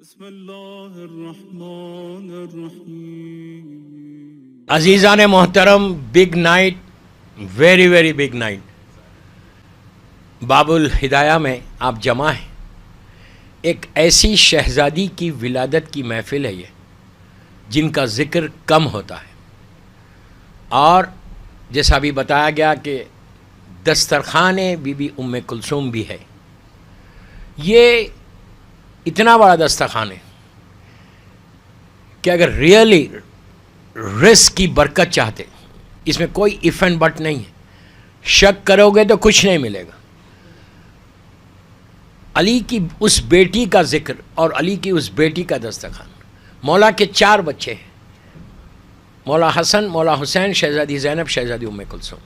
بسم اللہ الرحمن الرحیم۔ عزیزان محترم، big night, very very big night. باب الہدایہ میں آپ جمع ہیں۔ ایک ایسی شہزادی کی ولادت کی محفل ہے یہ، جن کا ذکر کم ہوتا ہے، اور جیسا ابھی بتایا گیا کہ دسترخوان بی بی ام کلثوم بھی ہے۔ یہ اتنا بڑا دسترخوان ہے کہ اگر ریئلی رزق کی برکت چاہتے، اس میں کوئی اف اینڈ بٹ نہیں ہے، شک کرو گے تو کچھ نہیں ملے گا۔ علی کی اس بیٹی کا ذکر اور علی کی اس بیٹی کا دسترخوان۔ مولا کے 4 بچے ہیں، مولا حسن، مولا حسین، شہزادی زینب، شہزادی ام کلثوم۔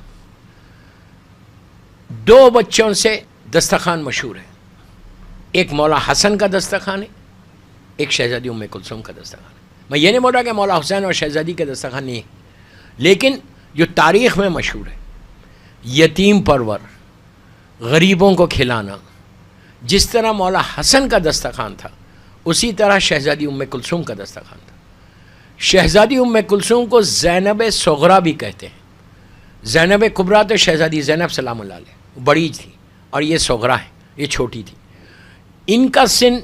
2 بچوں سے دسترخوان مشہور ہے، ایک مولا حسن کا دسترخوان ہے، ایک شہزادی ام کلثوم کا دسترخوان ہے۔ میں یہ نہیں بول رہا کہ مولا حسین اور شہزادی کے دسترخوان نہیں ہے، لیکن جو تاریخ میں مشہور ہے، یتیم پرور، غریبوں کو کھلانا، جس طرح مولا حسن کا دسترخوان تھا، اسی طرح شہزادی ام کلثوم کا دسترخوان تھا۔ شہزادی ام کلثوم کو زینب صغرا بھی کہتے ہیں۔ زینب کبریٰ تو شہزادی زینب سلام اللہ علیہ بڑی تھی، اور یہ صغرا ہے، یہ چھوٹی تھی۔ ان کا سن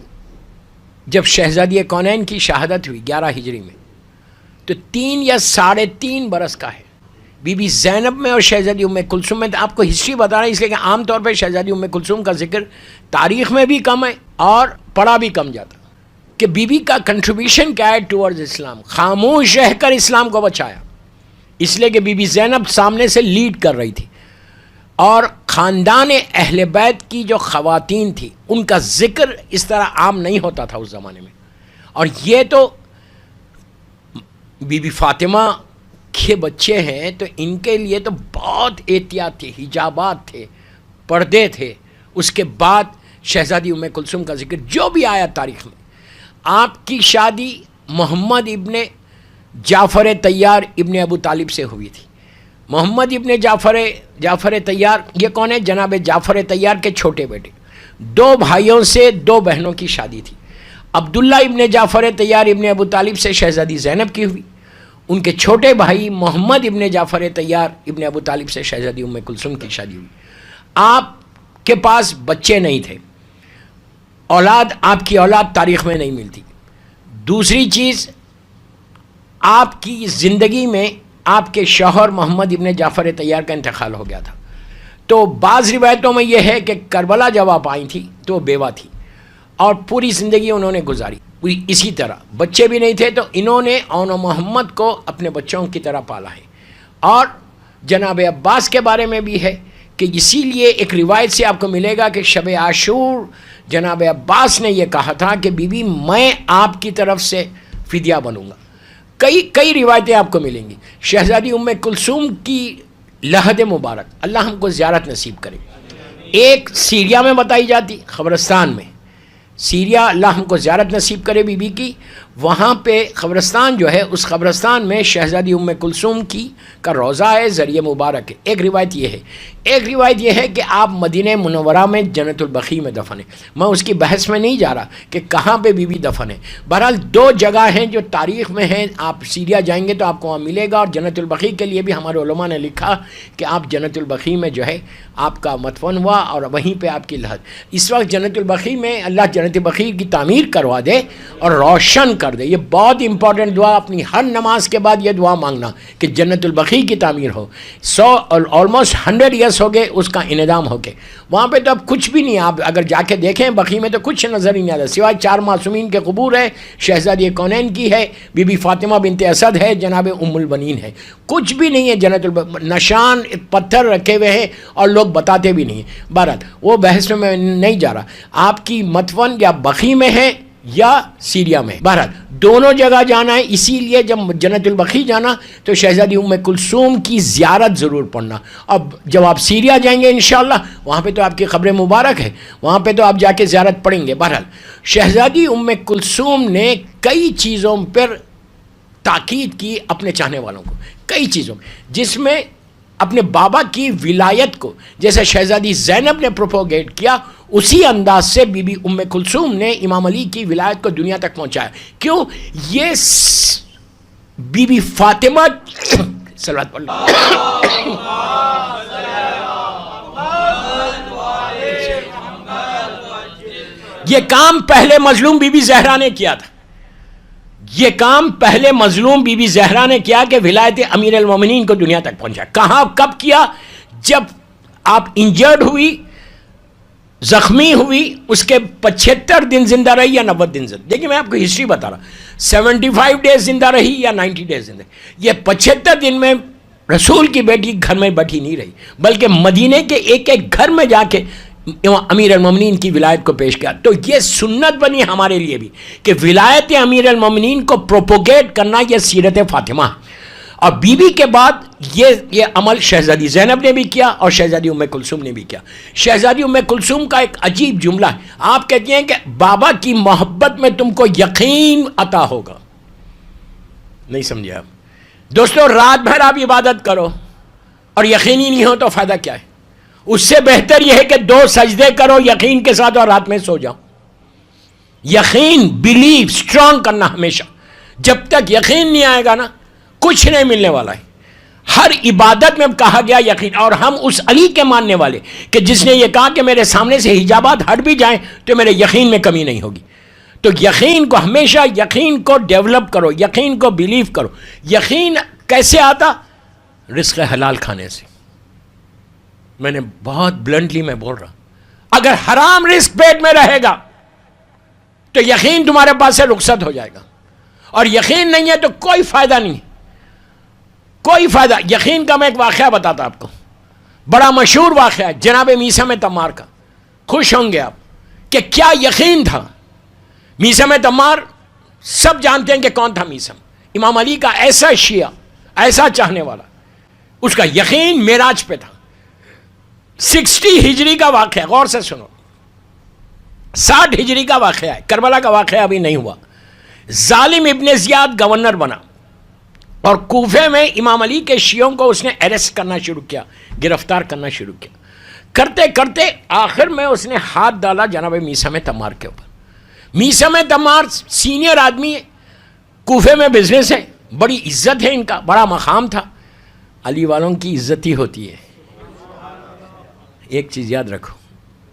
جب شہزادی کونین کی شہادت ہوئی 11 ہجری میں، تو 3 یا 3.5 برس کا ہے۔ بی بی زینب میں اور شہزادی ام کلثوم میں، آپ کو ہسٹری بتا رہا ہے اس لیے کہ عام طور پہ شہزادی ام کلثوم کا ذکر تاریخ میں بھی کم ہے اور پڑھا بھی کم جاتا، کہ بی بی کا کنٹریبیوشن کیا ہے ٹورڈز اسلام۔ خاموش رہ کر اسلام کو بچایا، اس لیے کہ بی بی زینب سامنے سے لیڈ کر رہی تھی، اور خاندان اہل بیت کی جو خواتین تھی ان کا ذکر اس طرح عام نہیں ہوتا تھا اس زمانے میں۔ اور یہ تو بی بی فاطمہ کے بچے ہیں، تو ان کے لیے تو بہت احتیاط تھی، حجابات تھے، پردے تھے۔ اس کے بعد شہزادی ام کلثوم کا ذکر جو بھی آیا تاریخ میں۔ آپ کی شادی محمد ابن جعفر طیار ابن ابو طالب سے ہوئی تھی۔ محمد ابن جعفر طیار یہ کون ہے؟ جناب جعفر طیار کے چھوٹے بیٹے۔ 2 بھائیوں سے 2 بہنوں کی شادی تھی۔ عبداللہ ابن جعفر طیار ابن ابو طالب سے شہزادی زینب کی ہوئی، ان کے چھوٹے بھائی محمد ابن جعفر طیار ابن ابو طالب سے شہزادی ام کلثوم کی شادی ہوئی۔ آپ کے پاس بچے نہیں تھے، آپ کی اولاد تاریخ میں نہیں ملتی۔ دوسری چیز، آپ کی زندگی میں آپ کے شوہر محمد ابن جعفر طیار کا انتقال ہو گیا تھا، تو بعض روایتوں میں یہ ہے کہ کربلا جب آپ آئی تھی تو وہ بیوہ تھی، اور پوری زندگی انہوں نے گزاری پوری اسی طرح۔ بچے بھی نہیں تھے، تو انہوں نے اون و محمد کو اپنے بچوں کی طرح پالا ہے۔ اور جناب عباس کے بارے میں بھی ہے کہ اسی لیے ایک روایت سے آپ کو ملے گا کہ شب عاشور جناب عباس نے یہ کہا تھا کہ بی بی میں آپ کی طرف سے فدیہ بنوں گا۔ کئی روایتیں آپ کو ملیں گی۔ شہزادی ام کلثوم کی لحد مبارک اللہ ہم کو زیارت نصیب کرے۔ ایک سیریا میں بتائی جاتی، قبرستان میں، سیریا اللہ ہم کو زیارت نصیب کرے بی بی کی۔ وہاں پہ قبرستان جو ہے، اس قبرستان میں شہزادی ام کلثوم کی کا روضہ ہے، ذریعہ مبارک ہے۔ ایک روایت یہ ہے، ایک روایت یہ ہے کہ آپ مدینہ منورہ میں جنت البقیع میں دفن ہیں۔ میں اس کی بحث میں نہیں جا رہا کہ کہاں پہ بی بی دفن ہے۔ بہرحال 2 جگہ ہیں جو تاریخ میں ہیں، آپ سیریا جائیں گے تو آپ کو وہاں ملے گا۔ اور جنت البقیع کے لیے بھی ہمارے علماء نے لکھا کہ آپ جنت البقیع میں جو ہے آپ کا مدفن ہوا، اور وہیں پہ آپ کی لحد۔ اس وقت جنت البقیع میں اللہ جنت البقیع کی تعمیر کروا دے اور روشن کر دے۔ یہ بہت امپورٹنٹ دعا، اپنی ہر نماز کے بعد یہ دعا مانگنا کہ جنت البقیع کی تعمیر ہو۔ 100 اور آلموسٹ 100 ایئرس ہو گئے اس کا انہدام ہو کے۔ وہاں پہ تو اب کچھ بھی نہیں ہے، آپ اگر جا کے دیکھیں بقیع میں تو کچھ نظر ہی نہیں آتا، سوائے 4 معصومین کے قبور ہے، شہزادی کونین کی ہے، بی بی فاطمہ بنت اسد ہے، جناب ام البنین ہے، کچھ بھی نہیں ہے جنت نشان پتھر رکھے ہوئے ہیں اور لوگ بتاتے بھی نہیں ہیں۔ بہرحال وہ بحث میں نہیں جا رہا۔ آپ کی مدفن یا بقیع میں ہے یا سیریا میں، بہرحال دونوں جگہ جانا ہے۔ اسی لیے جب جنت البقیع جانا تو شہزادی ام کلثوم کی زیارت ضرور پڑھنا۔ اب جب آپ سیریا جائیں گے انشاءاللہ، وہاں پہ تو آپ کی قبر مبارک ہے، وہاں پہ تو آپ جا کے زیارت پڑھیں گے۔ بہرحال شہزادی ام کلثوم نے کئی چیزوں پر تاکید کی اپنے چاہنے والوں کو، کئی چیزوں جس میں اپنے بابا کی ولایت کو جیسے شہزادی زینب نے پروپوگیٹ کیا، اسی انداز سے بی بی ام کلثوم نے امام علی کی ولایت کو دنیا تک پہنچایا. کیوں؟ یہ بی بی فاطمہ صلوات پڑھ لو. یہ کام پہلے مظلوم بی بی زہرا نے کیا تھا. یہ کام پہلے مظلوم بی بی زہرا نے کیا کہ ولایت امیر المومنین کو دنیا تک پہنچا. کہاں کب کیا؟ جب آپ انجرڈ ہوئی، زخمی ہوئی، اس کے 75 دن زندہ رہی یا 90 دن زندہ. دیکھیں میں آپ کو ہسٹری بتا رہا ہوں، 75 ڈیز زندہ رہی یا 90 ڈیز زندہ. یہ 75 دن میں رسول کی بیٹی گھر میں بیٹھی نہیں رہی، بلکہ مدینے کے ایک ایک گھر میں جا کے امیر المومنین کی ولایت کو پیش کیا. تو یہ سنت بنی ہمارے لیے بھی کہ ولایت امیر المومنین کو پروپوگیٹ کرنا، یہ سیرت فاطمہ. اور بی بی کے بعد یہ عمل شہزادی زینب نے بھی کیا اور شہزادی ام کلثوم نے بھی کیا. شہزادی ام کلثوم کا ایک عجیب جملہ ہے، آپ کہتی ہیں کہ بابا کی محبت میں تم کو یقین عطا ہوگا. نہیں سمجھے آپ دوستو؟ رات بھر آپ عبادت کرو اور یقینی نہیں ہو تو فائدہ کیا ہے؟ اس سے بہتر یہ ہے کہ 2 سجدے کرو یقین کے ساتھ اور رات میں سو جاؤ. یقین، بیلیو اسٹرانگ کرنا ہمیشہ. جب تک یقین نہیں آئے گا نا، کچھ نہیں ملنے والا ہے. ہر عبادت میں کہا گیا یقین. اور ہم اس علی کے ماننے والے کہ جس نے یہ کہا کہ میرے سامنے سے حجابات ہٹ بھی جائیں تو میرے یقین میں کمی نہیں ہوگی. تو یقین کو ہمیشہ، یقین کو ڈیولپ کرو، یقین کو بیلیو کرو. یقین کیسے آتا؟ رزق حلال کھانے سے. میں نے بہت بلنٹلی میں بول رہا، اگر حرام رزق پیٹ میں رہے گا تو یقین تمہارے پاس سے رخصت ہو جائے گا. اور یقین نہیں ہے تو کوئی فائدہ نہیں، کوئی فائدہ. یقین کا میں ایک واقعہ بتاتا آپ کو، بڑا مشہور واقعہ ہے جناب میثم تمار کا. خوش ہوں گے آپ کہ کیا یقین تھا. میثم تمار سب جانتے ہیں کہ کون تھا میثم. امام علی کا ایسا شیعہ، ایسا چاہنے والا. اس کا یقین معراج پہ تھا. 60 ہجری کا واقعہ، غور سے سنو. 60 ہجری کا واقعہ ہے، کربلا کا واقعہ ابھی نہیں ہوا. ظالم ابن زیاد گورنر بنا اور کوفے میں امام علی کے شیعوں کو اس نے اریسٹ کرنا شروع کیا، گرفتار کرنا شروع کیا. کرتے کرتے آخر میں اس نے ہاتھ ڈالا جناب میثم تمار کے اوپر. میثم تمار سینئر آدمی ہے، کوفے میں بزنس ہے، بڑی عزت ہے ان کا، بڑا مقام تھا. علی والوں کی عزت ہی ہوتی ہے. ایک چیز یاد رکھو،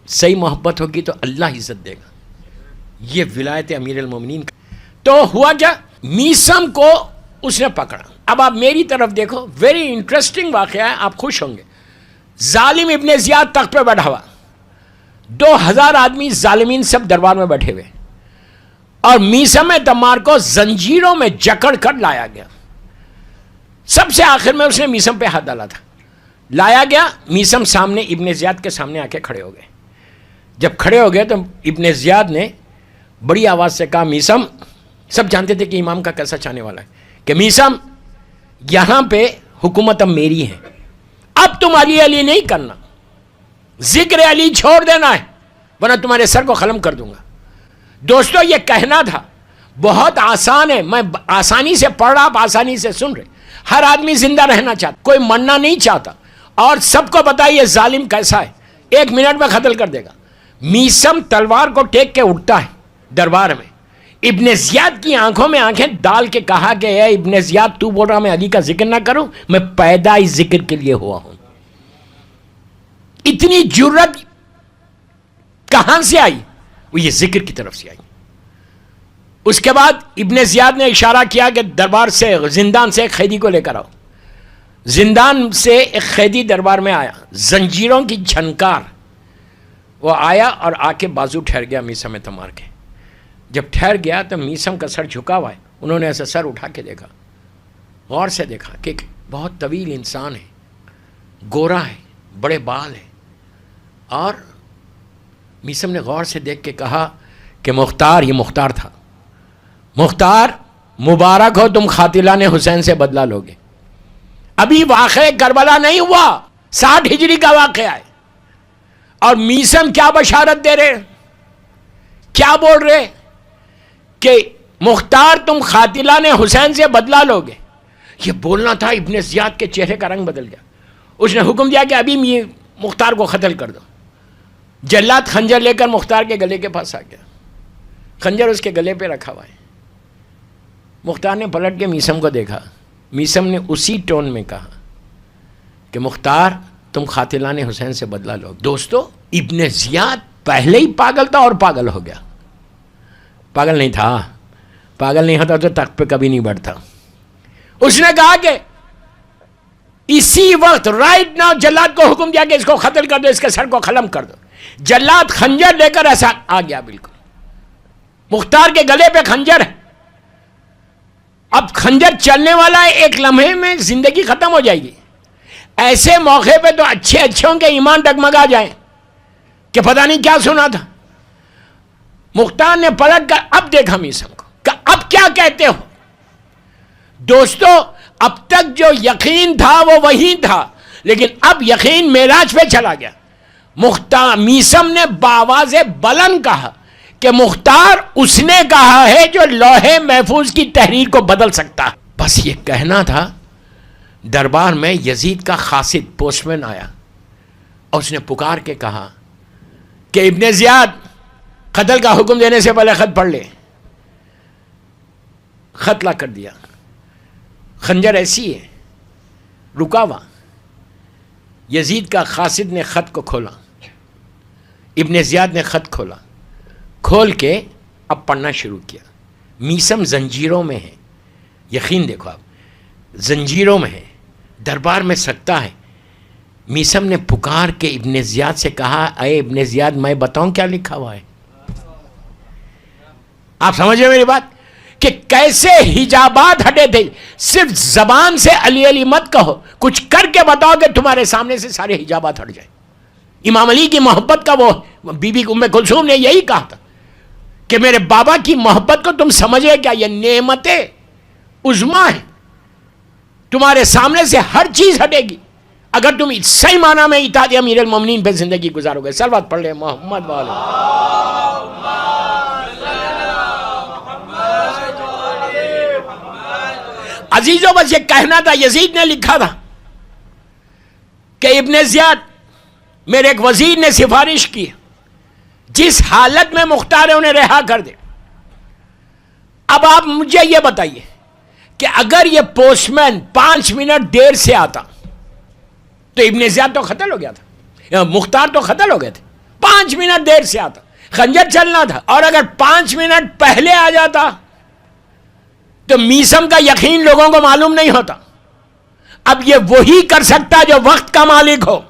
صحیح محبت ہوگی تو اللہ عزت دے گا. یہ ولایت امیر المومنین کا. تو ہوا کیا؟ میثم کو اس نے پکڑا. اب آپ میری طرف دیکھو، ویری انٹرسٹنگ واقعہ ہے، آپ خوش ہوں گے. ظالم ابن زیاد تخت پہ بیٹھا ہوا، 2000 آدمی ظالمین سب دربار میں بیٹھے ہوئے، اور میثم تمار کو زنجیروں میں جکڑ کر لایا گیا. سب سے آخر میں اس نے میثم پہ ہاتھ ڈالا تھا. لایا گیا، میثم سامنے ابن زیاد کے سامنے آ کے کھڑے ہو گئے. جب کھڑے ہو گئے تو ابن زیاد نے بڑی آواز سے کہا، میثم، سب جانتے تھے کہ امام کا کیسا چاہنے والا ہے، کہ میثم یہاں پہ حکومت اب میری ہے، اب تم علی علی نہیں کرنا، ذکر علی چھوڑ دینا ہے ورنہ تمہارے سر کو قلم کر دوں گا. دوستو یہ کہنا تھا بہت آسان ہے، میں آسانی سے پڑھ رہا، آپ آسانی سے سن رہے. ہر آدمی زندہ رہنا چاہتا، کوئی مرنا نہیں چاہتا، اور سب کو پتا یہ ظالم کیسا ہے، 1 منٹ میں قتل کر دے گا. میثم تلوار کو ٹیک کے اٹھتا ہے دربار میں. ابن زیاد کی آنکھوں میں آنکھیں ڈال کے کہا کہ اے ابن زیاد، تو بول رہا میں علی کا ذکر نہ کروں؟ میں پیدا ہی ذکر کے لیے ہوا ہوں. اتنی جرت کہاں سے آئی؟ وہ یہ ذکر کی طرف سے آئی. اس کے بعد ابن زیاد نے اشارہ کیا کہ دربار سے، زندان سے ایک قیدی کو لے کر آؤ. زندان سے ایک قیدی دربار میں آیا، زنجیروں کی جھنکار. وہ آیا اور آ کے بازو ٹھہر گیا میثم تمار کے. جب ٹھہر گیا تو میثم کا سر جھکا ہوا ہے. انہوں نے ایسا سر اٹھا کے دیکھا، غور سے دیکھا کہ بہت طویل انسان ہے، گورا ہے، بڑے بال ہیں. اور میثم نے غور سے دیکھ کے کہا کہ مختار، یہ مختار تھا، مختار مبارک ہو، تم قاتلان حسین سے بدلہ لوگے. ابھی واقعہ کربلا نہیں ہوا، 60 ہجری کا واقعہ ہے. اور میثم کیا بشارت دے رہے، کیا بول رہے کہ مختار تم قاتلان حسین سے بدلہ لوگے. یہ بولنا تھا، ابن زیاد کے چہرے کا رنگ بدل گیا. اس نے حکم دیا کہ ابھی مختار کو قتل کر دو. جلاد خنجر لے کر مختار کے گلے کے پاس آ گیا، خنجر اس کے گلے پہ رکھا ہوا ہے. مختار نے پلٹ کے میثم کو دیکھا. میثم نے اسی ٹون میں کہا کہ مختار تم قاتلان حسین سے بدلہ لو. دوستو ابن زیاد پہلے ہی پاگل تھا اور پاگل ہو گیا. پاگل نہیں تھا، پاگل نہیں ہوتا تو تخت پہ کبھی نہیں بڑھتا. اس نے کہا کہ اسی وقت رائٹ ناؤ جلاد کو حکم دیا کہ اس کو قتل کر دو، اس کے سر کو قلم کر دو. جلاد خنجر لے کر ایسا آ گیا، بالکل مختار کے گلے پہ خنجر ہے. اب خنجر چلنے والا ہے، ایک لمحے میں زندگی ختم ہو جائے گی. ایسے موقع پہ تو اچھے اچھوں کے ایمان ڈگمگا جائیں کہ پتہ نہیں کیا سنا تھا. مختار نے پلٹ کر اب دیکھا میثم کو کہ اب کیا کہتے ہو. دوستو اب تک جو یقین تھا وہ وہی تھا، لیکن اب یقین معراج پہ چلا گیا. میثم نے بآواز بلند کہا کہ مختار اس نے کہا ہے جو لوح محفوظ کی تحریر کو بدل سکتا ہے. بس یہ کہنا تھا. دربار میں یزید کا قاصد پوسٹ مین آیا اور اس نے پکار کے کہا کہ ابن زیاد قتل کا حکم دینے سے پہلے خط پڑھ لے. خط لا کر دیا. خنجر ایسی ہے رکا ہوا. یزید کا قاصد نے خط کو کھولا. ابن زیاد نے خط کھولا، کھول کے اب پڑھنا شروع کیا. میثم زنجیروں میں ہے. یقین دیکھو آپ، زنجیروں میں ہے، دربار میں سکتا ہے. میثم نے پکار کے ابن زیاد سے کہا اے ابن زیاد میں بتاؤں کیا لکھا ہوا ہے. آپ سمجھے میری بات کہ کیسے حجابات ہٹے تھے. صرف زبان سے علی علی مت کہو، کچھ کر کے بتاؤ کہ تمہارے سامنے سے سارے حجابات ہٹ جائیں. امام علی کی محبت کا وہ بی بی ام کلثوم نے یہی کہا تھا کہ میرے بابا کی محبت کو تم سمجھے کیا، یہ نعمت عظمیٰ ہے. تمہارے سامنے سے ہر چیز ہٹے گی اگر تم صحیح معنی میں اطاعت امیر المومنین پہ زندگی گزارو گے. صلوات پڑھ لیں محمد والے. عزیزوں بس یہ کہنا تھا. یزید نے لکھا تھا کہ ابن زیاد میرے ایک وزیر نے سفارش کی جس حالت میں مختار ہے انہیں رہا کر دے. اب آپ مجھے یہ بتائیے کہ اگر یہ پوسٹ مین 5 منٹ دیر سے آتا تو ابن زیاد تو قتل ہو گیا تھا، مختار تو قتل ہو گئے تھے. 5 منٹ دیر سے آتا، خنجر چلنا تھا. اور اگر 5 منٹ پہلے آ جاتا تو میثم کا یقین لوگوں کو معلوم نہیں ہوتا. اب یہ وہی کر سکتا جو وقت کا مالک ہو.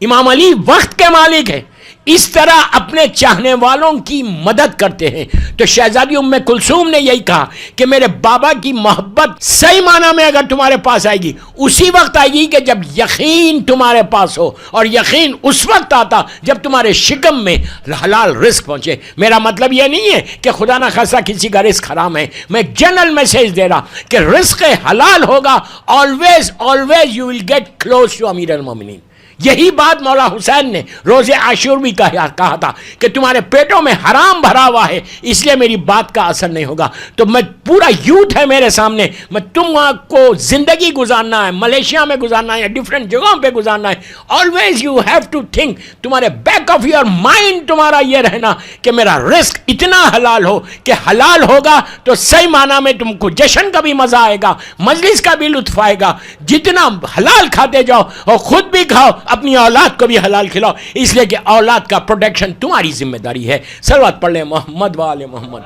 امام علی وقت کے مالک ہے، اس طرح اپنے چاہنے والوں کی مدد کرتے ہیں. تو شہزادی ام کلثوم نے یہی کہا کہ میرے بابا کی محبت صحیح معنی میں اگر تمہارے پاس آئے گی اسی وقت آئے گی کہ جب یقین تمہارے پاس ہو. اور یقین اس وقت آتا جب تمہارے شکم میں حلال رزق پہنچے. میرا مطلب یہ نہیں ہے کہ خدا نہ خاصہ کسی کا رزق حرام ہے. میں جنرل میسج دے رہا کہ رزق حلال ہوگا. Always always you will get close to امیر المومنین. یہی بات مولا حسین نے روز عاشور بھی کہا تھا کہ تمہارے پیٹوں میں حرام بھرا ہوا ہے اس لیے میری بات کا اثر نہیں ہوگا. تو میں پورا یوتھ ہے میرے سامنے، میں تم کو زندگی گزارنا ہے، ملیشیا میں گزارنا ہے یا ڈفرینٹ جگہوں پہ گزارنا ہے. Always you have to think, تمہارے بیک آف یور مائنڈ تمہارا یہ رہنا کہ میرا رزق اتنا حلال ہو کہ حلال ہوگا تو صحیح معنی میں تم کو جشن کا بھی مزہ آئے گا، مجلس کا بھی لطف آئے گا. جتنا حلال کھاتے جاؤ اور خود بھی کھاؤ، اپنی اولاد کو بھی حلال کھلاؤ، اس لیے کہ اولاد کا پروٹیکشن تمہاری ذمہ داری ہے. صلوات پڑھ لیں محمد وآل محمد.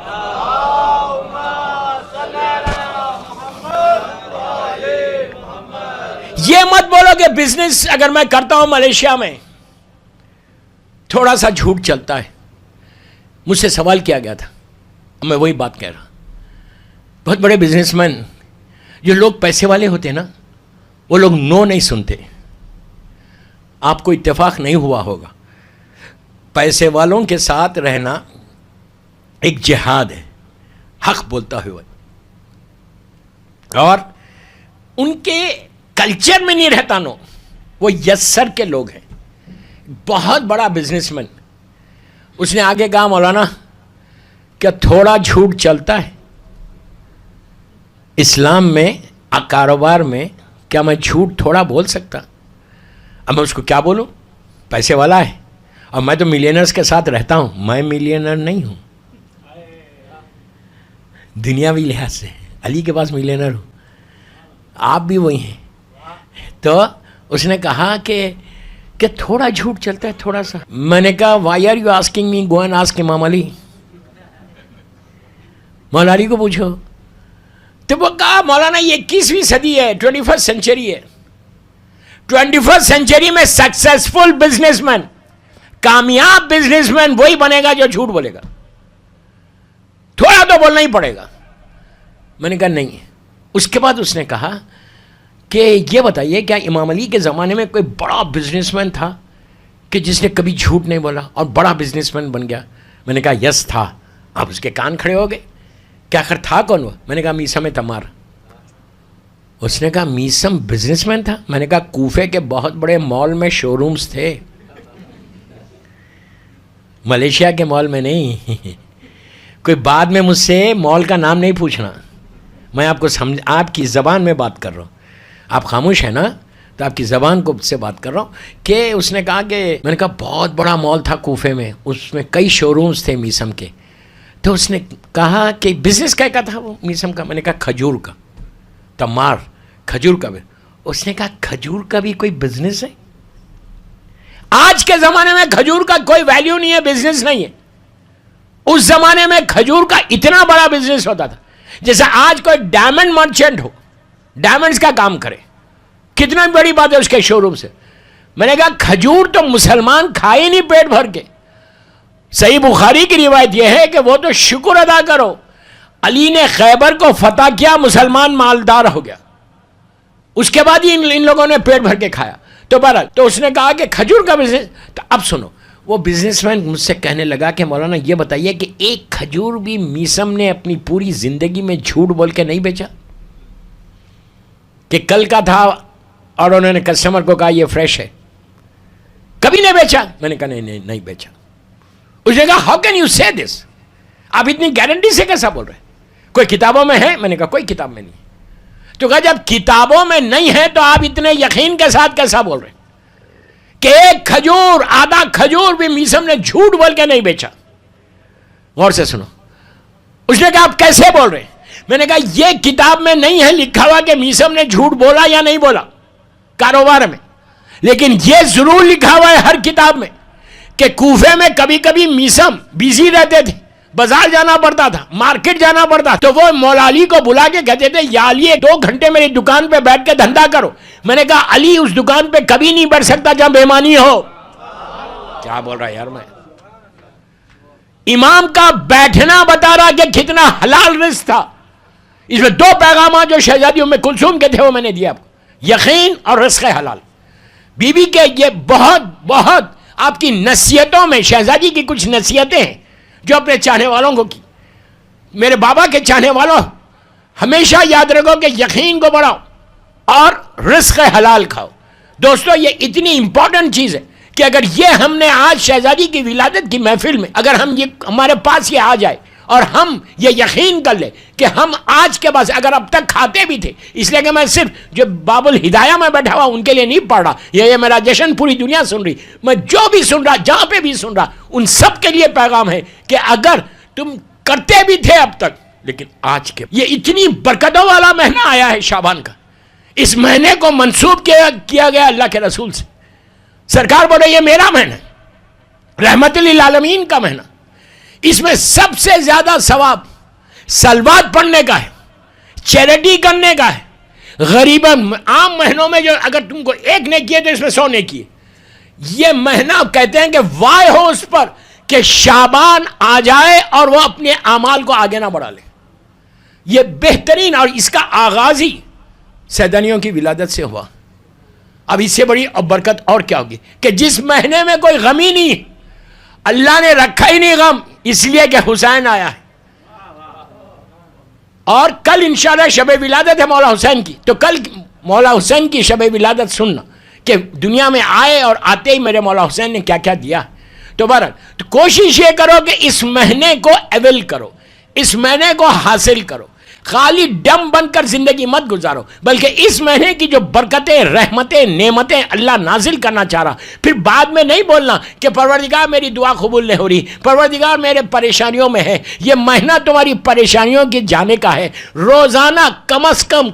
یہ مت بولو کہ بزنس اگر میں کرتا ہوں ملیشیا میں تھوڑا سا جھوٹ چلتا ہے. مجھ سے سوال کیا گیا تھا، میں وہی بات کہہ رہا. بہت بڑے بزنس مین جو لوگ پیسے والے ہوتے ہیں نا، وہ لوگ نو نہیں سنتے. آپ کو اتفاق نہیں ہوا ہوگا، پیسے والوں کے ساتھ رہنا ایک جہاد ہے، حق بولتا ہوا. اور ان کے کلچر میں نہیں رہتا نو. وہ یسر کے لوگ ہیں. بہت بڑا بزنس مین، اس نے آگے کہا مولانا کیا تھوڑا جھوٹ چلتا ہے اسلام میں؟ کاروبار میں کیا میں جھوٹ تھوڑا بول سکتا؟ اب میں اس کو کیا بولوں؟ پیسے والا ہے. اور میں تو ملینرز کے ساتھ رہتا ہوں، میں ملینر نہیں ہوں دنیاوی لحاظ سے، علی کے پاس ملینر ہوں، آپ بھی وہی ہیں. تو اس نے کہا کہ تھوڑا جھوٹ چلتا ہے تھوڑا سا. میں نے کہا why are you asking me, go and ask Imam Ali, مولا علی کو پوچھو. تو وہ کہا مولانا یہ 21ویں صدی ہے، 21st سینچری ہے، 21st سینچری میں سکسیسفل بزنس مین، کامیاب بزنس مین وہی بنے گا جو جھوٹ بولے گا، تھوڑا تو بولنا ہی پڑے گا. میں نے کہا نہیں. اس کے بعد اس نے کہا کہ یہ بتائیے کیا امام علی کے زمانے میں کوئی بڑا بزنس مین تھا کہ جس نے کبھی جھوٹ نہیں بولا اور بڑا بزنس مین بن گیا؟ میں نے کہا یس تھا. آپ اس کے کان کھڑے ہو گئے. کیا آخر تھا کون وہ؟ میں نے کہا میسم تمار. اس نے کہا میسم بزنس مین تھا؟ میں نے کہا کوفے کے بہت بڑے مال میں شو رومز تھے، ملیشیا کے مال میں نہیں. کوئی بعد میں مجھ سے مال کا نام نہیں پوچھنا، میں آپ کو آپ کی زبان میں بات کر رہا ہوں. آپ خاموش ہیں نا، تو آپ کی زبان کو سے بات کر رہا ہوں. کہ اس نے کہا کہ میں نے کہا بہت بڑا مال تھا کوفے میں، اس میں کئی شو رومز تھے میسم کے. تو اس نے کہا کہ بزنس کیا تھا وہ میسم کا؟ میں نے کہا کھجور کا. تمار، کھجور کا. اس نے کہا کھجور کا بھی کوئی بزنس ہے؟ آج کے زمانے میں کھجور کا کوئی ویلیو نہیں ہے، بزنس نہیں ہے. اس زمانے میں کھجور کا اتنا بڑا بزنس ہوتا تھا جیسے آج کوئی ڈائمنڈ مرچنٹ ہو، ڈائمنڈز کا کام کرے. کتنا بڑی بات ہے اس کے شو روم سے. میں نے کہا کھجور تو مسلمان کھائے نہیں پیٹ بھر کے. صحیح بخاری کی روایت یہ ہے کہ وہ تو شکر ادا کرو، علی نے خیبر کو فتح کیا، مسلمان مالدار ہو گیا، اس کے بعد ہی ان لوگوں نے پیٹ بھر کے کھایا. تو بہرحال تو اس نے کہا کہ کھجور کا بزنس. تو اب سنو، وہ بزنس مین مجھ سے کہنے لگا کہ مولانا یہ بتائیے کہ ایک کھجور بھی میسم نے اپنی پوری زندگی میں جھوٹ بول کے نہیں بیچا؟ کہ کل کا تھا اور انہوں نے کسٹمر کو کہا یہ فریش ہے، کبھی نہیں بیچا؟ میں نے کہا نہیں بیچا. اس نے کہا ہاؤ کین یو سے دس، آپ اتنی گارنٹی سے کیسا بول رہے ہیں؟ کوئی کتابوں میں ہے؟ میں نے کہا کوئی کتاب میں نہیں. تو کہا جب کتابوں میں نہیں ہے تو آپ اتنے یقین کے ساتھ کیسا بول رہے ہیں کہ ایک کھجور، آدھا کھجور بھی میسم نے جھوٹ بول کے نہیں بیچا؟ غور سے سنو. اس نے کہا آپ کیسے بول رہے ہیں؟ میں نے کہا یہ کتاب میں نہیں ہے لکھا ہوا کہ میسم نے جھوٹ بولا یا نہیں بولا کاروبار میں، لیکن یہ ضرور لکھا ہوا ہے ہر کتاب میں کہ کوفے میں کبھی کبھی میسم بیزی رہتے تھے، بازار جانا پڑتا تھا، مارکیٹ جانا پڑتا، تو وہ مولا علی کو بلا کے کہتے تھے یا علی 2 گھنٹے میری دکان پہ بیٹھ کے دھندا کرو. میں نے کہا علی اس دکان پہ کبھی نہیں بیٹھ سکتا جہاں بےمانی ہو. کیا بول رہا ہے یار؟ میں امام کا بیٹھنا بتا رہا کہ کتنا حلال رزق تھا. اس میں 2 پیغامات جو شہزادی ام کلثوم کے تھے وہ میں نے دیا آپ کو، یقین اور رزق حلال. بی بی کے یہ بہت آپ کی نصیحتوں میں شہزادی کی کچھ نصیحتیں ہیں جو اپنے چاہنے والوں کو کی. میرے بابا کے چاہنے والوں ہمیشہ یاد رکھو کہ یقین کو بڑھاؤ اور رزق حلال کھاؤ. دوستو یہ اتنی امپورٹنٹ چیز ہے کہ اگر یہ ہم نے آج شہزادی کی ولادت کی محفل میں اگر ہم یہ ہمارے پاس یہ آ جائے اور ہم یہ یقین کر لیں کہ ہم آج کے بعد اگر اب تک کھاتے بھی تھے، اس لیے کہ میں صرف جو باب الہدایہ میں بیٹھا ہوا ان کے لیے نہیں پڑھ رہا، یہ میرا جشن پوری دنیا سن رہی، میں جو بھی سن رہا جہاں پہ بھی سن رہا ان سب کے لیے پیغام ہے کہ اگر تم کرتے بھی تھے اب تک، لیکن آج کے یہ اتنی برکتوں والا مہینہ آیا ہے شعبان کا، اس مہینے کو منسوب کیا گیا اللہ کے رسول سے. سرکار بولے یہ میرا مہینہ ہے، رحمت للعالمین کا مہینہ، اس میں سب سے زیادہ ثواب صلوات پڑھنے کا ہے، چیریٹی کرنے کا ہے. غریباً عام مہینوں میں جو اگر تم کو 1 نیکی ہے تو اس میں 100 نیکی ہے. یہ مہینہ کہتے ہیں کہ وائے ہو اس پر کہ شعبان آ جائے اور وہ اپنے اعمال کو آگے نہ بڑھا لے. یہ بہترین، اور اس کا آغاز ہی سیدانیوں کی ولادت سے ہوا. اب اس سے بڑی برکت اور کیا ہوگی کہ جس مہینے میں کوئی غم ہی نہیں، اللہ نے رکھا ہی نہیں غم، اس لیے کہ حسین آیا ہے. اور کل انشاءاللہ شب ولادت ہے مولا حسین کی، تو کل مولا حسین کی شب ولادت سننا کہ دنیا میں آئے اور آتے ہی میرے مولا حسین نے کیا کیا دیا. تو بہرحال تو کوشش یہ کرو کہ اس مہینے کو اویل کرو، اس مہینے کو حاصل کرو. خالی ڈم بن کر زندگی مت گزارو، بلکہ اس مہینے کی جو برکتیں، رحمتیں، نعمتیں اللہ نازل کرنا چاہ رہا، پھر بعد میں نہیں بولنا کہ پروردگار میری دعا قبول نہیں ہو رہی، پروردگار میرے پریشانیوں میں ہے۔ یہ مہینہ تمہاری پریشانیوں کی جانے کا ہے۔ روزانہ کم از کم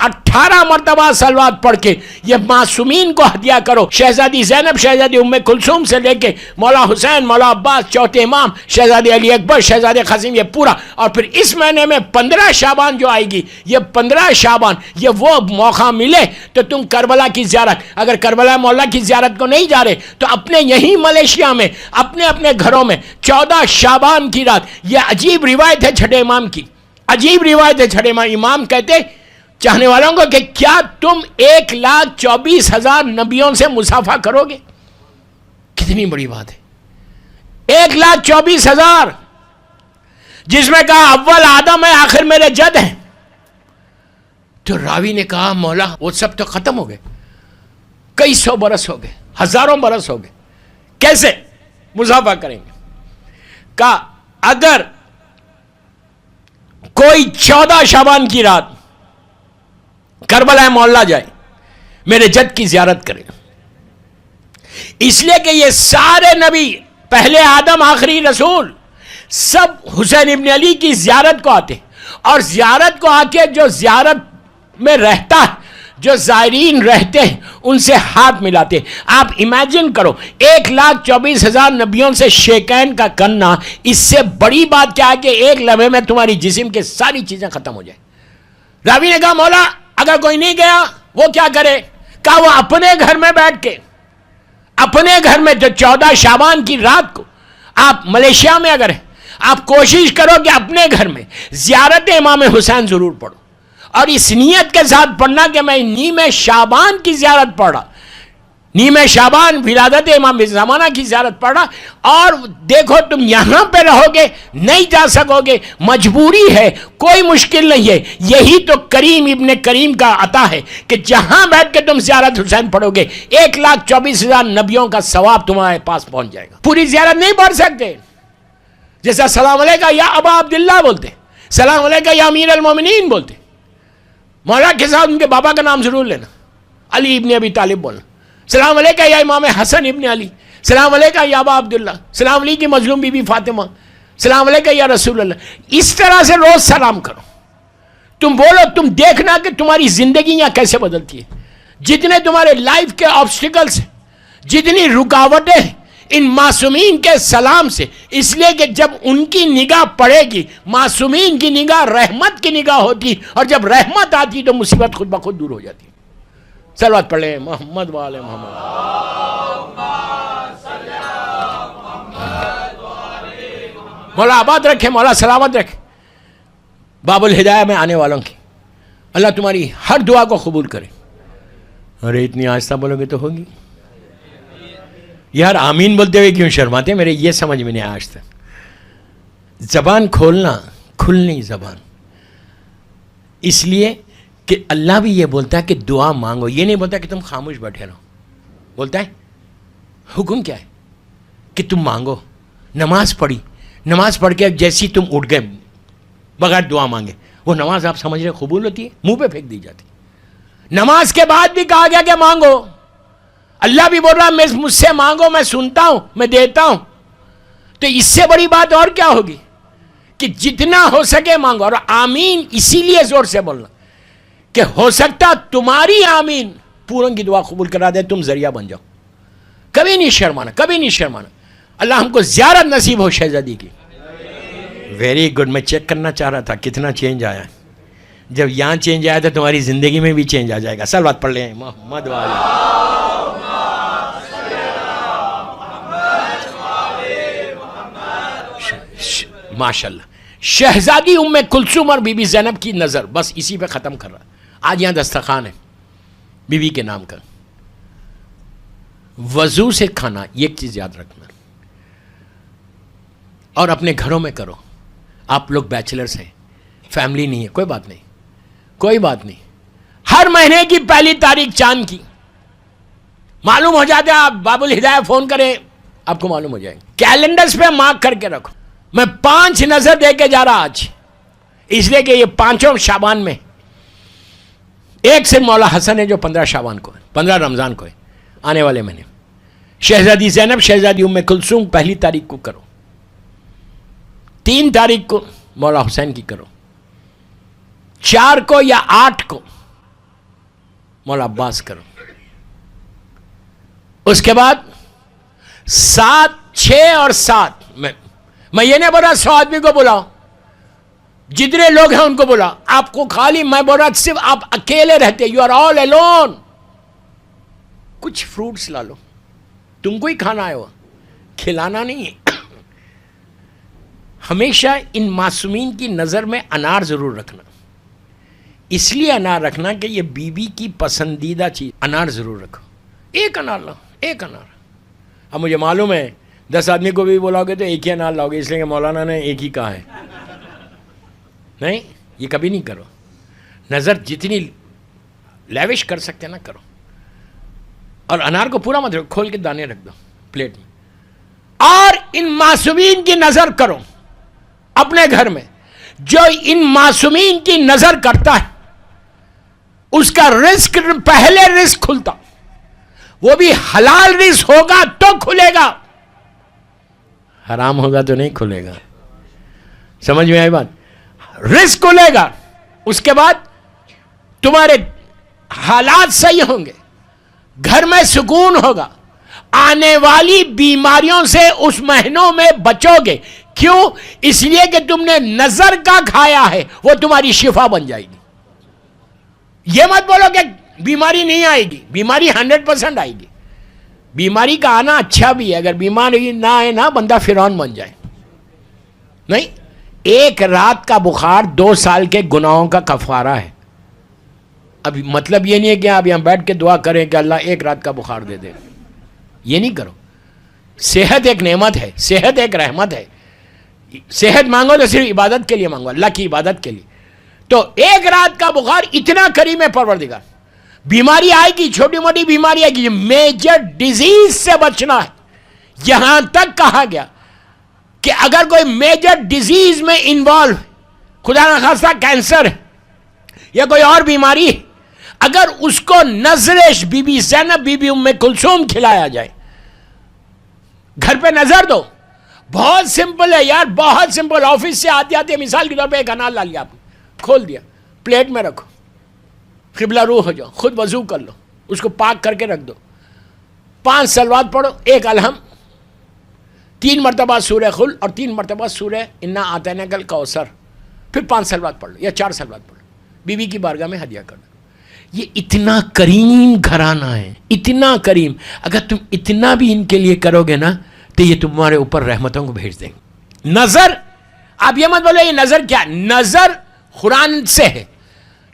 18 مرتبہ صلوات پڑھ کے یہ معصومین کو ہدیہ کرو۔ شہزادی زینب، شہزادی ام کلثوم سے لے کے مولا حسین، مولا عباس، چوتھے امام، شہزادے علی اکبر، شہزادے قاسم، یہ پورا۔ اور پھر اس مہینے میں 15 شعبان جو آئے گی، یہ 15 شعبان، یہ وہ موقع ملے تو تم کربلا کی زیارت، اگر کربلا مولا کی زیارت کو نہیں جا رہے تو اپنے یہی ملیشیا میں اپنے گھروں میں 14 شعبان کی رات، یہ عجیب روایت ہے چھٹے امام کی، عجیب روایت ہے چھٹے امام کہتے چاہنے والوں کو کہ کیا تم 1,24,000 نبیوں سے مصافحہ کرو گے؟ کتنی بڑی بات ہے، 1,24,000، جس میں کہا اول آدم ہے، آخر میرے جد ہیں۔ تو راوی نے کہا مولا وہ سب تو ختم ہو گئے، کئی سو برس ہو گئے، ہزاروں برس ہو گئے، کیسے مصافحہ کریں گے؟ کہا اگر کوئی 14 شعبان کی رات کربلا معلیٰ جائے، میرے جد کی زیارت کرے، اس لیے کہ یہ سارے نبی، پہلے آدم آخری رسول، سب حسین ابن علی کی زیارت کو آتے، اور زیارت کو آ کے جو زیارت میں رہتا ہے، جو زائرین رہتے ہیں، ان سے ہاتھ ملاتے۔ آپ امیجن کرو 1,24,000 نبیوں سے شیکین کا کرنا، اس سے بڑی بات کیا ہے کہ ایک لمحے میں تمہاری جسم کے ساری چیزیں ختم ہو جائیں۔ راوی نے کہا مولا اگر کوئی نہیں گیا وہ کیا کرے؟ کہا وہ اپنے گھر میں بیٹھ کے، اپنے گھر میں جو 14 شعبان کی رات کو آپ ملیشیا میں اگر ہیں، آپ کوشش کرو کہ اپنے گھر میں زیارت امام حسین ضرور پڑھو، اور اس نیت کے ساتھ پڑھنا کہ میں نیم شعبان کی زیارت پڑھ رہا، نیم شعبان ولادت امام زمانہ کی زیارت پڑھ رہا۔ اور دیکھو تم یہاں پہ رہو گے، نہیں جا سکو گے، مجبوری ہے، کوئی مشکل نہیں ہے، یہی تو کریم ابن کریم کا عطا ہے کہ جہاں بیٹھ کے تم زیارت حسین پڑھو گے 1,24,000 نبیوں کا ثواب تمہارے پاس پہنچ جائے گا۔ پوری زیارت نہیں پڑھ سکتے، جیسا سلام علیکہ یا ابا عبداللہ بولتے، سلام علیکہ یا امیر المومنین بولتے، مولا کے ساتھ ان کے بابا کا نام ضرور لینا، علی ابن ابی طالب بولنا، سلام علیکہ یا امام حسن ابن علی، سلام علیکہ یا ابا عبداللہ، سلام علیکہ کی مظلوم بی بی فاطمہ، سلام علیکہ یا رسول اللہ۔ اس طرح سے روز سلام کرو، تم بولو، تم دیکھنا کہ تمہاری زندگیاں کیسے بدلتی ہے۔ جتنے تمہارے لائف کے آبسٹیکلز ہیں، جتنی رکاوٹیں ہیں، ان معصومین کے سلام سے، اس لیے کہ جب ان کی نگاہ پڑے گی، معصومین کی نگاہ رحمت کی نگاہ ہوتی، اور جب رحمت آتی تو مصیبت خود بخود دور ہو جاتی۔ صلوات پڑھ لیں محمد وآل محمد۔ مولا آباد رکھے، مولا سلامت رکھے باب الہدایہ میں آنے والوں کی، اللہ تمہاری ہر دعا کو قبول کرے۔ ارے اتنی آہستہ بولو گے تو ہوگی یار، آمین بولتے ہوئے کیوں شرماتے؟ میرے یہ سمجھ میں نہیں آیا آج تک۔ زبان کھولنا، کھلنی زبان، اس لیے کہ اللہ بھی یہ بولتا ہے کہ دعا مانگو، یہ نہیں بولتا کہ تم خاموش بیٹھے رہو، بولتا ہے حکم کیا ہے کہ تم مانگو۔ نماز پڑھی، نماز پڑھ کے جیسی تم اٹھ گئے بغیر دعا مانگے، وہ نماز آپ سمجھ رہے قبول ہوتی ہے؟ منہ پہ پھینک دی جاتی۔ نماز کے بعد بھی کہا گیا کہ مانگو، اللہ بھی بول رہا مجھ سے مانگو، میں سنتا ہوں، میں دیتا ہوں۔ تو اس سے بڑی بات اور کیا ہوگی کہ جتنا ہو سکے مانگو، اور آمین اسی لیے زور سے بولنا کہ ہو سکتا تمہاری آمین پوروں کی دعا قبول کرا دے، تم ذریعہ بن جاؤ۔ کبھی نہیں شرمانا، کبھی نہیں شرمانا۔ اللہ ہم کو زیارت نصیب ہو شہزادی کی۔ ویری گڈ، میں چیک کرنا چاہ رہا تھا کتنا چینج آیا۔ جب یہاں چینج آیا تو تمہاری زندگی میں بھی چینج آ جائے گا۔ صلوات پڑھ لیں محمد والے۔ ماشاءاللہ، شہزادی ام کلثوم اور بی بی زینب کی نظر، بس اسی پہ ختم کر رہا۔ آج یہاں دسترخوان ہے بی بی کے نام کا۔ وضو سے کھانا، یہ ایک چیز یاد رکھنا، اور اپنے گھروں میں کرو۔ آپ لوگ بیچلرز ہیں، فیملی نہیں ہے، کوئی بات نہیں، کوئی بات نہیں۔ ہر مہینے کی پہلی تاریخ چاند کی معلوم ہو جاتا ہے، آپ باب الہدایہ فون کریں آپ کو معلوم ہو جائے گا۔ کیلنڈرز پہ مارک کر کے رکھو۔ میں 5 نظر دے کے جا رہا آج، اس لیے کہ یہ 5 شعبان میں ایک سے مولا حسن ہے جو 15 شعبان کو ہے، 15 رمضان کو ہے، آنے والے مہینے۔ شہزادی زینب، شہزادی ام کلثوم 1 تاریخ کو کرو، 3 تاریخ کو مولا حسین کی کرو، 4 کو یا 8 کو مولا عباس کرو، اس کے بعد 7، 6 اور 7 میں یہ نہیں بول رہا 100 آدمی کو بلاؤ، جتنے لوگ ہیں ان کو بلاؤ، آپ کو خالی میں بول رہا صرف آپ اکیلے رہتے، یو آر آل الون، کچھ فروٹس لا لو، تم کو ہی کھانا ہے، وہ کھلانا نہیں ہے۔ ہمیشہ ان معصومین کی نظر میں انار ضرور رکھنا، اس لیے انار رکھنا کہ یہ بی بی کی پسندیدہ چیز، انار ضرور رکھو، ایک انار لاؤ، ایک انار۔ اب مجھے معلوم ہے 10 آدمی کو بھی بلاؤ گے تو ایک ہی انار لاؤ گے، اس لیے کہ مولانا نے ایک ہی کہا ہے، نہیں، یہ کبھی نہیں کرو، نظر جتنی لیوش کر سکتے نا کرو، اور انار کو پورا مت رکھو، کھول کے دانے رکھ دو پلیٹ میں، اور ان معصومین کی نظر کرو اپنے گھر میں، جو ان معصومین کی نظر کرتا ہے اس کا رزق پہلے رزق کھلتا، وہ بھی حلال رزق ہوگا تو کھلے گا، حرام ہوگا تو نہیں کھلے گا، سمجھ میں آئی بات؟ رزق کھلے گا، اس کے بعد تمہارے حالات صحیح ہوں گے، گھر میں سکون ہوگا، آنے والی بیماریوں سے اس مہینوں میں بچو گے، کیوں؟ اس لیے کہ تم نے نظر کا کھایا ہے، وہ تمہاری شفا بن جائے گی۔ یہ مت بولو کہ بیماری نہیں آئے گی، بیماری 100% آئے گی، بیماری کا آنا اچھا بھی ہے، اگر بیماری نہ آئے نا بندہ فرعون بن جائے، نہیں، 1 رات کا بخار 2 سال کے گناہوں کا کفارہ ہے۔ اب مطلب یہ نہیں ہے کہ آپ یہاں بیٹھ کے دعا کریں کہ اللہ 1 رات کا بخار دے دے، یہ نہیں کرو۔ صحت ایک نعمت ہے، صحت ایک رحمت ہے، صحت مانگو تو صرف عبادت کے لیے مانگو، اللہ کی عبادت کے لیے، تو 1 رات کا بخار اتنا کریم ہے پروردگار۔ بیماری آئے گی، چھوٹی موٹی بیماری آئے گی، میجر ڈیزیز سے بچنا ہے، یہاں تک کہا گیا کہ اگر کوئی میجر ڈیزیز میں انوالو، خدا نخواستہ کینسر یا کوئی اور بیماری، اگر اس کو نظرش بی بی زینب، بی بی ام کلثوم کھلایا جائے، گھر پہ نظر دو، بہت سمپل ہے یار، بہت سمپل، آفس سے آتے آتے مثال کے طور پہ 1 انار لا لیا، آپ نے کھول دیا، پلیٹ میں رکھو، قبلہ روح ہو جاؤ، خود وضو کر لو، اس کو پاک کر کے رکھ دو، 5 صلوات پڑھو، 1 الحم، 3 مرتبہ سورہ خل اور 3 مرتبہ سورہ انا اعطیناک الکوثر، پھر 5 صلوات پڑھ لو یا 4 صلوات پڑھ لو، بی بی کی بارگاہ میں ہدیہ کر دو۔ یہ اتنا کریم گھرانہ ہے، اتنا کریم، اگر تم اتنا بھی ان کے لیے کرو گے نا تو یہ تمہارے اوپر رحمتوں کو بھیج دیں گے۔ نظر، آپ یہ مت بولے یہ نظر کیا، نظر قرآن سے ہے،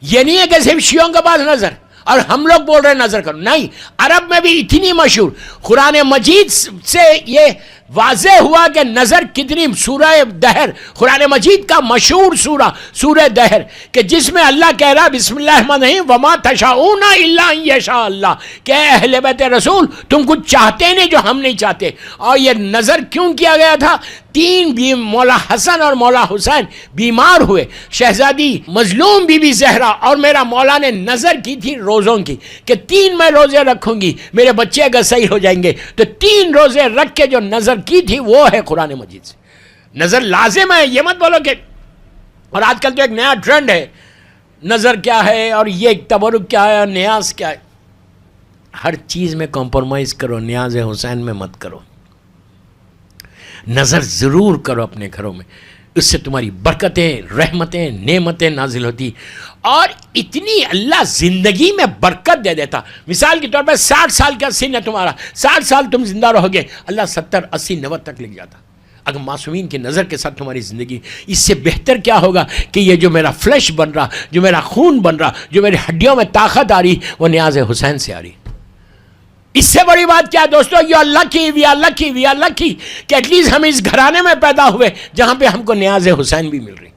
یہ نہیں ہے کہ صرف شیعوں کے پاس نظر اور ہم لوگ بول رہے ہیں نظر کرو، نہیں، عرب میں بھی اتنی مشہور، قرآن مجید سے یہ واضح ہوا کہ نظر کتنی، سورہ دہر، قرآن مجید کا مشہور سورہ دہر، کہ جس میں اللہ کہہ رہا بسم اللہ الرحمن الرحیم وما تشاؤون الا ان یشاء اللہ، کہ اے اہل بیت رسول تم کچھ چاہتے نہیں جو ہم نہیں چاہتے۔ اور یہ نظر کیوں کیا گیا تھا؟ 3 مولا حسن اور مولا حسین بیمار ہوئے، شہزادی مظلوم بی بی زہرا اور میرا مولا نے نظر کی تھی روزوں کی کہ 3 میں روزے رکھوں گی، میرے بچے اگر صحیح ہو جائیں گے، تو 3 روزے رکھ کے جو نظر کی تھی وہ ہے قرآن مجید سے۔ نظر لازم ہے، یہ مت بولو کہ، اور آج کل تو ایک نیا ٹرینڈ ہے، نظر کیا ہے اور یہ تبرک کیا ہے اور نیاز کیا ہے، ہر چیز میں کمپرومائز کرو، نیاز حسین میں مت کرو، نظر ضرور کرو اپنے گھروں میں، اس سے تمہاری برکتیں، رحمتیں، نعمتیں نازل ہوتی، اور اتنی اللہ زندگی میں برکت دے دیتا۔ مثال کے طور پہ 60 سال کا سن ہے تمہارا، 60 سال تم زندہ رہو گے، اللہ 70، 80، 90 تک لکھ جاتا۔ اگر معصومین کی نظر کے ساتھ تمہاری زندگی، اس سے بہتر کیا ہوگا کہ یہ جو میرا فلیش بن رہا، جو میرا خون بن رہا، جو میری ہڈیوں میں طاقت آ رہی، وہ نیاز حسین سے آ رہی۔ اس سے بڑی بات کیا دوستو، you are lucky, we are lucky, we are lucky کہ ایٹ لیسٹ ہم اس گھرانے میں پیدا ہوئے جہاں پہ ہم کو نیاز حسین بھی مل رہی۔